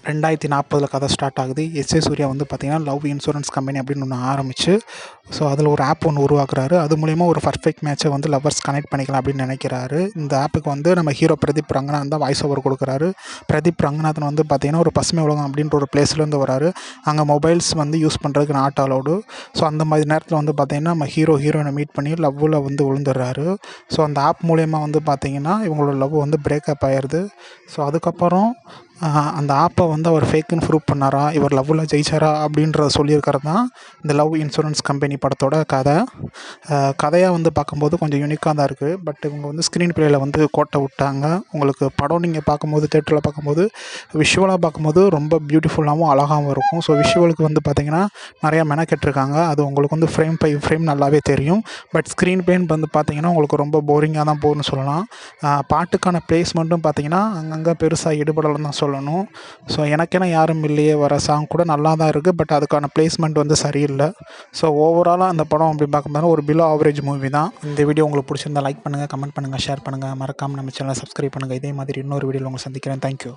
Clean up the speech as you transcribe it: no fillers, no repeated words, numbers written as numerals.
2040 கதை ஸ்டார்ட் ஆகுது. எஸ்.ஏ. சூர்யா வந்து பார்த்தீங்கன்னா, லவ் இன்சூரன்ஸ் கம்பெனி அப்படின்னு ஒண்ணு ஆரம்பிச்சு, ஸோ அதில ஒரு ஆப் ஒண்ணு உருவாக்குறாரு. அது மூலியமா ஒரு பெர்ஃபெக்ட் மேட்ச வந்து லவ்வர்ஸ் கனெக்ட் பண்ணிக்கலாம் அப்படின்னு நினைக்கிறாரு. இந்த ஆப்புக்கு வந்து நம்ம ஹீரோ பிரதீப் ரங்கநாதன் தான் வாய்ஸ் ஓவர் குடுக்குறாரு. பிரதீப் ரங்கநாதன் வந்து பார்த்தீங்கன்னா, ஒரு பசுமை உலகம் அப்படின்ற ஒரு பிளேஸ்லேருந்து வராரு. அங்க மொபைல்ஸ் வந்து யூஸ் பண்றதுக்கு நாட் அலோவ்டு. ஸோ அந்த மாதிரி நேரத்தில வந்து பார்த்தீங்கன்னா, நம்ம ஹீரோயின மீட் பண்ணி லவ்வுல வந்து விழுந்துர்றாரு. ஸோ அந்த ஆப் மூலியமா வந்து பார்த்தீங்கன்னா, இவங்களோட லவ் வந்து பிரேக்கப் ஆயிருது. ஸோ அதுக்கப்புறம் அந்த ஆப்பை வந்து அவர் ஃபேக்குன்னு ப்ரூவ் பண்ணாரா, இவர் லவ்வில் ஜெயிச்சாரா அப்படின்றத சொல்லியிருக்கிறது தான் இந்த லவ் இன்சூரன்ஸ் கம்பெனி படத்தோட கதை. கதையாக வந்து பார்க்கும்போது கொஞ்சம் யூனிக்காக தான் இருக்குது. பட் இவங்க வந்து ஸ்க்ரீன் ப்ளேயில் வந்து கோட்டை விட்டாங்க. உங்களுக்கு படம் நீங்கள் பார்க்கும்போது தேட்டரில் பார்க்கும்போது விஷுவலாக பார்க்கும்போது ரொம்ப பியூட்டிஃபுல்லாகவும் அழகாகவும் இருக்கும். ஸோ விஷுவலுக்கு வந்து பார்த்திங்கன்னா நிறையா மெனக்கெட்டிருக்காங்க. அது உங்களுக்கு வந்து ஃப்ரேம் பை ஃப்ரேம் நல்லாவே தெரியும். பட் ஸ்க்ரீன் ப்ளேன்னு வந்து பார்த்திங்கன்னா உங்களுக்கு ரொம்ப போரிங்காக தான் போகுதுன்னு சொல்லலாம். பாட்டுக்கான ப்ளேஸ்மெண்ட்டும் பார்த்திங்கன்னா அங்கங்கே பெருசாக ஈடுபடலைன்னு தான் சொல்லணும். ஸோ எனக்கென யாரும் இல்லையே வர சாங் கூட நல்லா தான் இருக்குது. பட் அதுக்கான ப்ளேஸ்மெண்ட் வந்து சரியில்லை. ஸோ ஓவராலாக அந்த படம் அப்படி பார்க்கும்போது ஒரு பிலோ ஆவரேஜ் மூவி தான். இந்த வீடியோ உங்களுக்கு பிடிச்சிருந்தா லைக் பண்ணுங்கள், கமெண்ட் பண்ணுங்கள், ஷேர் பண்ணுங்கள். மறக்காமல் நம்ம சேனலை சப்ஸ்கிரைப் பண்ணுங்கள். இதே மாதிரி இன்னொரு வீடியோவில் உங்களை சந்திக்கிறேன். தேங்க்யூ.